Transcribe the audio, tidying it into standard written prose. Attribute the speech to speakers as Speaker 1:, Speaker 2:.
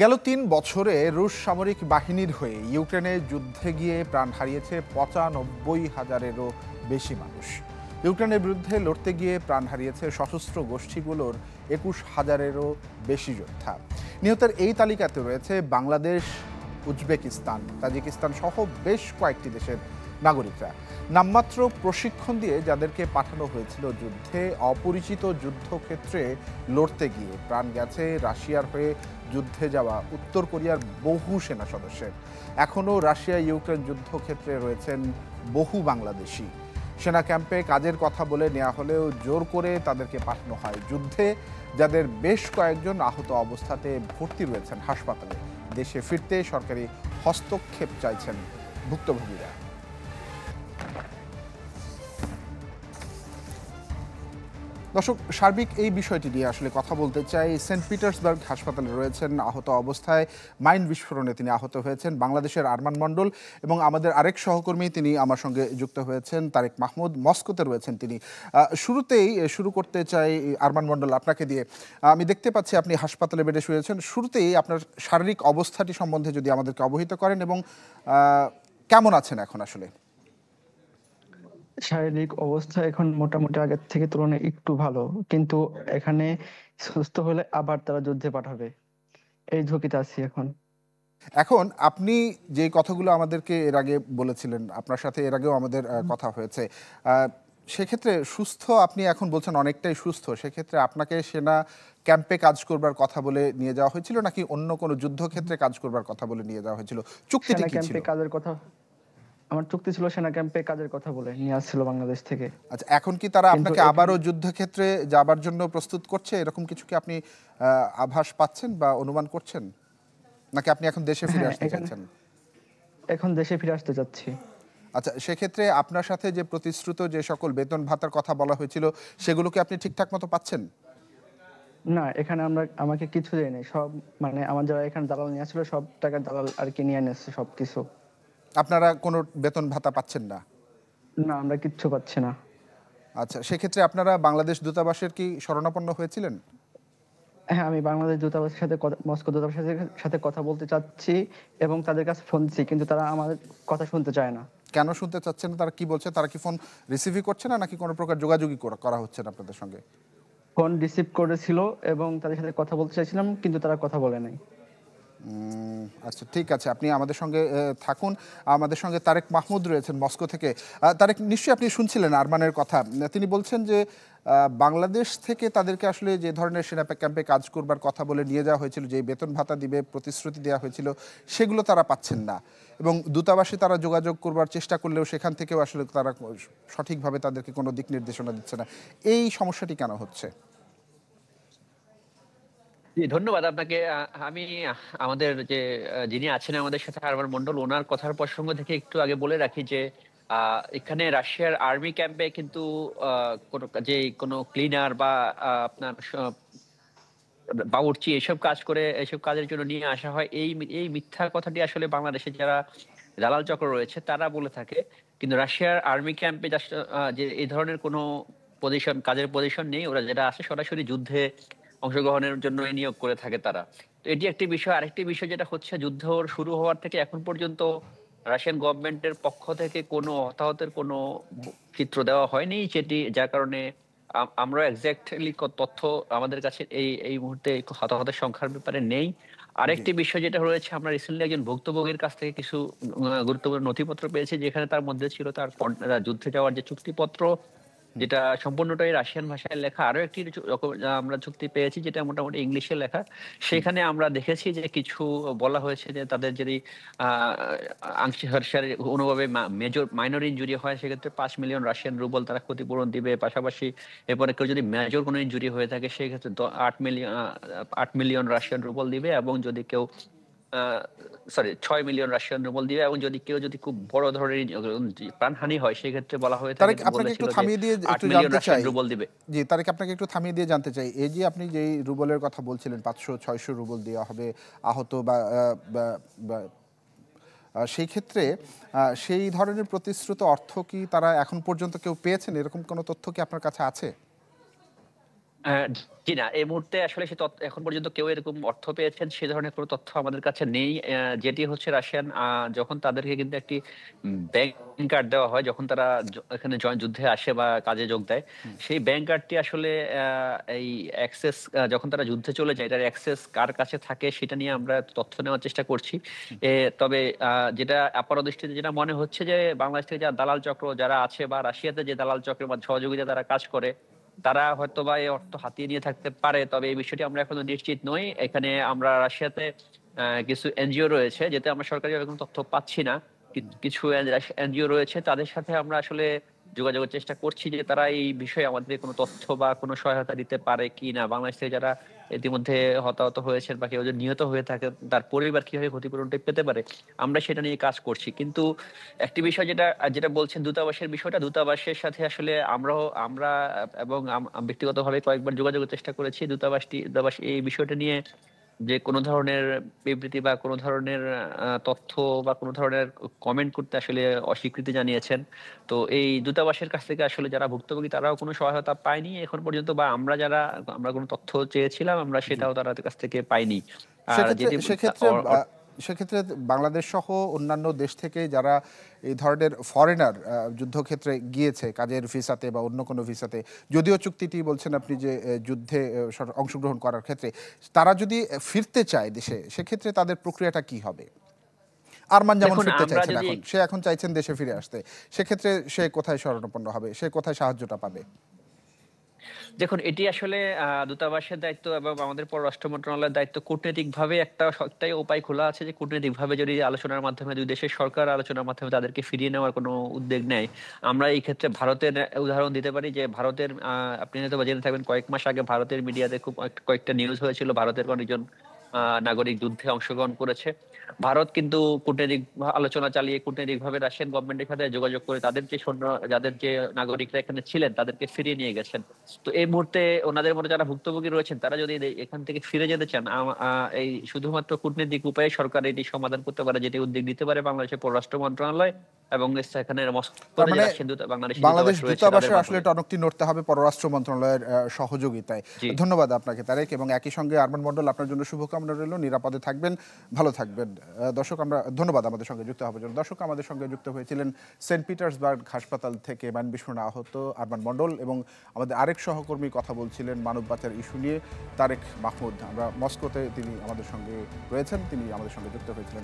Speaker 1: গেল ৩ বছরে রুশ সামরিক বাহিনীর হয়ে ইউক্রেনে যুদ্ধে গিয়ে প্রাণ হারিয়েছে ৯৫,০০০-এরও বেশি মানুষ। ইউক্রেনের বিরুদ্ধে লড়তে গিয়ে প্রাণ হারিয়েছে সশস্ত্র গোষ্ঠীগুলোর ২১,০০০-এরও বেশি যোদ্ধা। নিহতের এই তালিকাতে রয়েছে বাংলাদেশ, উজবেকিস্তান, তাজিকিস্তান সহ বেশ কয়েকটি দেশের নাগরিকরা। নামমাত্র প্রশিক্ষণ দিয়ে যাদেরকে পাঠানো হয়েছিল যুদ্ধে, অপরিচিত যুদ্ধক্ষেত্রে লড়তে গিয়ে প্রাণ গেছে রাশিয়ার হয়ে যুদ্ধে যাওয়া উত্তর কোরিয়ার বহু সেনা সদস্যের। এখনও রাশিয়া ইউক্রেন যুদ্ধক্ষেত্রে রয়েছেন বহু বাংলাদেশি। সেনা ক্যাম্পে কাজের কথা বলে নেওয়া হলেও জোর করে তাদেরকে পাঠানো হয় যুদ্ধে, যাদের বেশ কয়েকজন আহত অবস্থাতে ভর্তি রয়েছেন হাসপাতালে। দেশে ফিরতে সরকারি হস্তক্ষেপ চাইছেন ভুক্তভোগীরা। দর্শক, সার্বিক এই বিষয়টি নিয়ে আসলে কথা বলতে চাই। সেন্ট পিটার্সবার্গ হাসপাতালে রয়েছেন আহত অবস্থায়, মাইন বিস্ফোরণে তিনি আহত হয়েছেন বাংলাদেশের আরমান মণ্ডল, এবং আমাদের আরেক সহকর্মী তিনি আমার সঙ্গে যুক্ত হয়েছেন তারেক মাহমুদ, মস্কোতে রয়েছেন তিনি। শুরু করতে চাই আরমান মণ্ডল আপনাকে দিয়ে। আমি দেখতে পাচ্ছি আপনি হাসপাতালে বেডে শুয়েছেন। শুরুতেই আপনার শারীরিক অবস্থাটি সম্বন্ধে যদি আমাদেরকে অবহিত করেন, এবং কেমন আছেন এখন আসলে?
Speaker 2: শারীরিক অবস্থা এখন মোটামুটি আগের থেকে তুলনায় একটু ভালো, কিন্তু এখানে সুস্থ হলে আবার তারা যুদ্ধে পাঠাবে, এই ঝুঁকিতে আছি এখন।
Speaker 1: এখন আপনি যে কথাগুলো আমাদেরকে এর আগে বলেছিলেন, আপনার সাথে এর আগেও আমাদের কথা হয়েছে, সেক্ষেত্রে সুস্থ আপনি এখন বলছেন অনেকটাই সুস্থ। সেক্ষেত্রে আপনাকে সেনা ক্যাম্পে কাজ করবার কথা বলে নিয়ে যাওয়া হয়েছিল, নাকি অন্য কোনো যুদ্ধক্ষেত্রে কাজ করবার কথা বলে নিয়ে যাওয়া হয়েছিল? চুক্তিটি
Speaker 2: সেনা
Speaker 1: কি ছিল?
Speaker 2: ক্যাম্পে কাজের কথা, আমার চুক্তি ছিল সেনা ক্যাম্পে কাজের কথা বলে নিয়ে আসছিল বাংলাদেশ থেকে।
Speaker 1: আচ্ছা, এখন কি তারা
Speaker 2: কিন্তু
Speaker 1: আপনাকে
Speaker 2: এখানে
Speaker 1: আবারও যুদ্ধক্ষেত্রে যাবার জন্য প্রস্তুত করছে, এরকম কিছু কি আপনি আভাস পাচ্ছেন বা অনুমান করছেন, নাকি আপনি এখন দেশে ফিরে
Speaker 2: হ্যাঁ,
Speaker 1: আসতে
Speaker 2: এখানে
Speaker 1: চাইছেন?
Speaker 2: এখন দেশে ফিরে আসতে চাচ্ছি।
Speaker 1: আচ্ছা, সেক্ষেত্রে আপনার সাথে যে প্রতিশ্রুত যে সকল বেতন ভাতার কথা বলা হয়েছিল, সেগুলো কি আপনি ঠিকঠাক মতো পাচ্ছেন?
Speaker 2: না, এখানে আমাকে কিছু দেয়নি, সব মানে আমার যারা এখানে দালাল নিয়ে আসছিল সব টাকা দালাল আর কি নিয়ে নিচ্ছে সবকিছু।
Speaker 1: আপনারা কোনো বেতন ভাতা পাচ্ছেন না?
Speaker 2: না, আমরা কিচ্ছু পাচ্ছি না।
Speaker 1: আচ্ছা, সেক্ষেত্রে আপনারা বাংলাদেশ দূতাবাসের কি শরণাপন্ন হয়েছিলেন?
Speaker 2: হ্যাঁ, আমি বাংলাদেশ দূতাবাসের সাথে মস্কো দূতাবাসের সাথে কথা বলতে চাচ্ছি এবং তাদের কাছে ফোন দিচ্ছি, কিন্তু তারা আমাদের কথা শুনতে চায় না।
Speaker 1: কেন শুনতে চাচ্ছেন না? তারা কি বলছে? তারা কি ফোন রিসিভই করছে না, নাকি কোনো প্রকার যোগাযোগই করা হচ্ছে না আপনাদের সঙ্গে?
Speaker 2: ফোন রিসিভ করেছিল এবং তাদের সাথে কথা বলতে চাইছিলাম, কিন্তু তারা কথা বলে নাই।
Speaker 1: আচ্ছা, ঠিক আছে, আপনি আমাদের সঙ্গে থাকুন। আমাদের সঙ্গে তারেক মাহমুদ রয়েছেন মস্কো থেকে। তারেক, নিশ্চয়ই আপনি শুনছিলেন আরমানের কথা। তিনি বলছেন যে বাংলাদেশ থেকে তাদেরকে আসলে যে ধরনের সেনা ক্যাম্পে কাজ করবার কথা বলে নিয়ে যাওয়া হয়েছিল, যে বেতন ভাতা দিবে প্রতিশ্রুতি দেওয়া হয়েছিল, সেগুলো তারা পাচ্ছেন না, এবং দূতাবাসে তারা যোগাযোগ করবার চেষ্টা করলেও সেখান থেকেও আসলে তারা সঠিকভাবে তাদেরকে কোনো দিক নির্দেশনা দিচ্ছে না। এই সমস্যাটি কেন হচ্ছে?
Speaker 3: জি, ধন্যবাদ আপনাকে। আমি আমাদের যে যিনি আছেন আমাদের সাথে আরমান মণ্ডল, ওনার কথার প্রসঙ্গ থেকে একটু আগে বলে রাখি যে এখানে রাশিয়ার আর্মি ক্যাম্পে কিন্তু কোনো ক্লিনার বা আপনার বাবুর্চি এসব কাজ করে এসব কাজের জন্য নিয়ে আসা হয়, এই মিথ্যা কথাটি আসলে বাংলাদেশে যারা দালাল চক্র রয়েছে তারা বলে থাকে। কিন্তু রাশিয়ার আর্মি ক্যাম্পে যে এই ধরনের কোনো কাজের পজিশন নেই। ওরা যেটা আসে সরাসরি যুদ্ধে অংশগ্রহণের জন্য নিয়োগ করে থাকে তারা। তো এটি একটি বিষয়। আরেকটি বিষয় যেটা হচ্ছে, যুদ্ধ শুরু হওয়ার থেকে এখন পর্যন্ত রাশিয়ান গভর্নমেন্টের পক্ষ থেকে কোনো হতাহতের কোনো চিত্র দেওয়া হয়নি, যার কারণে আমরা এক্স্যাক্টলি তথ্য আমাদের কাছে এই মুহূর্তে হতাহতের সংখ্যার ব্যাপারে নেই।
Speaker 1: জি।
Speaker 3: আরেকটি বিষয় যেটা রয়েছে, আমরা রিসেন্টলি একজন ভুক্তভোগীর কাছ থেকে কিছু গুরুত্বপূর্ণ নথিপত্র পেয়েছি, যেখানে তার মধ্যে ছিল তার যুদ্ধে যাওয়ার যে চুক্তিপত্র, যেটা সম্পূর্ণটাই রাশিয়ান ভাষায় লেখা। আরো একটি আমরা চুক্তি পেয়েছি যেটা মোটামুটি ইংলিশে লেখা। সেখানে আমরা দেখেছি যে কিছু বলা হয়েছে যে তাদের যদি আংশিক কোনোভাবে মাইনর ইনজুরি হয়, সেক্ষেত্রে 5 মিলিয়ন রাশিয়ান রুবল তারা ক্ষতিপূরণ দিবে। পাশাপাশি এরপরে কেউ যদি মেজর কোনো ইনজুরি হয়ে থাকে, সেক্ষেত্রে 8 মিলিয়ন রাশিয়ান রুবল দিবে, এবং যদি কেউ 6 মিলিয়ন রাশিয়ান রুবল দিবে, এবং যদি খুব বড় ধরনের প্রাণহানি হয়, সেক্ষেত্রে বলা হয়ে থাকে,
Speaker 1: তারেক, আপনাকে একটু
Speaker 3: বলেছিল যে
Speaker 1: থামিয়ে দিয়ে
Speaker 3: 8
Speaker 1: একটু
Speaker 3: মিলিয়ন
Speaker 1: জানতে
Speaker 3: রাশিয়ান
Speaker 1: চাই।
Speaker 3: রুবল দিবে।
Speaker 1: জি, তারেক, আপনাকে একটু থামিয়ে দিয়ে জানতে চাই, এই যে আপনি যেই রুবলের কথা বলছিলেন, 500-600 রুবল দেওয়া হবে আহত বা বা- বা- সেই ক্ষেত্রে সেই ধরনের প্রতিশ্রুত অর্থ কি তারা এখন পর্যন্ত কেউ পেয়েছেন? এরকম কোনো তথ্য কি আপনার কাছে আছে?
Speaker 3: আহ, জি না, এই মুহূর্তে আসলে সে তথ্য এখন পর্যন্ত কেউ এরকম অর্থ পেয়েছেন সে ধরনের কোনো তথ্য আমাদের কাছে নেই। যেটি হচ্ছে রাশিয়ান যখন তাদেরকে কিন্তু একটি ব্যাংক কার্ড দেওয়া হয় যখন তারা এখানে যুদ্ধে আসে বা কাজে যোগ দেয়, সেই ব্যাংক কার্ডটি আসলে এই অ্যাক্সেস যখন তারা যুদ্ধে চলে যায় এটার অ্যাক্সেস কার কাছে থাকে সেটা নিয়ে আমরা তথ্য নেওয়ার চেষ্টা করছি। তবে যেটা আপাত দৃষ্টিতে যেটা মনে হচ্ছে যে বাংলাদেশ থেকে যারা দালাল চক্র যারা আছে বা রাশিয়াতে যে দালাল চক্রের বা সহযোগিতা তারা কাজ করে তারা হয়তো বা এই অর্থ হাতিয়ে নিয়ে থাকতে পারে, তবে এই বিষয়টি আমরা এখনো নিশ্চিত নই। এখানে আমরা রাশিয়াতে কিছু এনজিও রয়েছে যেতে আমরা সরকারি কোনো তথ্য পাচ্ছি না। কিছু এনজিও রয়েছে তাদের সাথে আমরা আসলে যোগাযোগের চেষ্টা করছি যে তারা এই বিষয়ে আমাদের কোনো তথ্য বা কোনো সহায়তা দিতে পারে কি না। বাংলাদেশ থেকে যারা ইতিমধ্যে হতাহত হয়েছেন বা কেউ যদি নিহত হয়ে থাকে তার পরিবার কিভাবে ক্ষতিপূরণটা পেতে পারে আমরা সেটা নিয়ে কাজ করছি। কিন্তু একটি বিষয় যেটা যেটা বলছেন দূতাবাসের বিষয়টা, দূতাবাসের সাথে আসলে আমরা এবং ব্যক্তিগতভাবে কয়েকবার যোগাযোগের চেষ্টা করেছি। দূতাবাস এই বিষয়টা নিয়ে যে কোনো ধরনের বিবৃতি বা কোনো ধরনের তথ্য বা কোনো ধরনের কমেন্ট করতে আসলে অস্বীকৃতি জানিয়েছেন। তো এই দূতাবাসের কাছ থেকে আসলে যারা ভুক্তভোগী তারাও কোনো সহায়তা পায়নি এখন পর্যন্ত, বা আমরা কোনো তথ্য চেয়েছিলাম আমরা
Speaker 1: জি।
Speaker 3: সেটাও তাদের কাছ থেকে পাইনি। আর
Speaker 1: সেক্ষেত্রে
Speaker 3: যেটি
Speaker 1: সেক্ষেত্রে সেক্ষেত্রে বাংলাদেশ সহ অন্যান্য দেশ থেকে যারা এই ধরনের ফরেনার যুদ্ধক্ষেত্রে গিয়েছে কাজের ভিসাতে বা অন্য কোনো ভিসাতে, যদিও চুক্তিটি বলছেন আপনি যে যুদ্ধে অংশগ্রহণ করার ক্ষেত্রে, তারা যদি ফিরতে চায় দেশে সেক্ষেত্রে তাদের প্রক্রিয়াটা কি হবে? আরমান যেমন
Speaker 3: দেখুন
Speaker 1: ফিরতে
Speaker 3: আমরা
Speaker 1: চাইছেন,
Speaker 3: যদি
Speaker 1: সে এখন চাইছেন দেশে ফিরে আসতে, সেক্ষেত্রে সে কোথায় শরণাপন্ন হবে, সে কোথায় সাহায্যটা পাবে?
Speaker 3: দেখুন এটি আসলে দূতাবাসের দায়িত্ব এবং আমাদের পররাষ্ট্র মন্ত্রণালয়ের দায়িত্ব। কূটনৈতিক ভাবে একটাই উপায় খোলা আছে যে কূটনৈতিক ভাবে যদি আলোচনার মাধ্যমে দুই দেশের সরকার আলোচনার মাধ্যমে তাদেরকে ফিরিয়ে নেওয়ার কোনো উদ্যোগ নেয়, আমরা এই ক্ষেত্রে ভারতের উদাহরণ দিতে পারি যে ভারতের আপনি হয়তো বা জেনে থাকবেন কয়েক মাস আগে ভারতের মিডিয়াতে খুব কয়েকটা নিউজ হয়েছিল ভারতের অনেকজন নাগরিক যুদ্ধে অংশগ্রহণ করেছে। ভারত কিন্তু কূটনৈতিক আলোচনা চালিয়ে কূটনৈতিক ভাবে রাশিয়ান গভর্নমেন্টের সাথে যোগাযোগ করে তাদের যে সৈন্য যাদের যে নাগরিকরা এখানে ছিলেন তাদেরকে ফিরিয়ে নিয়ে গেছেন। তো এই মুহূর্তে ওনাদের মধ্যে যারা ভুক্তভোগী রয়েছেন তারা যদি এখান থেকে ফিরে যেতে চান এই শুধুমাত্র কূটনৈতিক উপায়ে সরকার এটি সমাধান করতে পারে, যেটি উদ্যোগ নিতে পারে বাংলাদেশের পররাষ্ট্র মন্ত্রণালয় এবং এখানে
Speaker 1: তার
Speaker 3: মস্কোতে যে
Speaker 1: মানে
Speaker 3: রাশিয়ান বাংলাদেশি
Speaker 1: বাংলাদেশ
Speaker 3: দূতাবাস রয়েছে তাদের
Speaker 1: দূতাবাসে আসলে
Speaker 3: মাধ্যমে।
Speaker 1: টনকটি নড়তে হবে পররাষ্ট্র মন্ত্রণালয়ের সহযোগিতায়।
Speaker 3: জি।
Speaker 1: ধন্যবাদ আপনাকে তারেক, এবং একই সঙ্গে আরমান মণ্ডল, আপনার জন্য শুভকামনা রইল, নিরাপদে থাকবেন, ভালো থাকবেন। দর্শক আমরা ধন্যবাদ আমাদের সঙ্গে যুক্ত হওয়ার জন্য। দর্শক আমাদের সঙ্গে যুক্ত হয়েছিলেন সেন্ট পিটার্সবার্গ হাসপাতাল থেকে ম্যান বিস্ফোরণে আহত আরমান মণ্ডল, এবং আমাদের আরেক সহকর্মী কথা বলছিলেন মানব পাচার ইস্যু নিয়ে তারেক মাহমুদ। আমরা মস্কোতে তিনি আমাদের সঙ্গে রয়েছেন, তিনি আমাদের সঙ্গে যুক্ত হয়েছিলেন।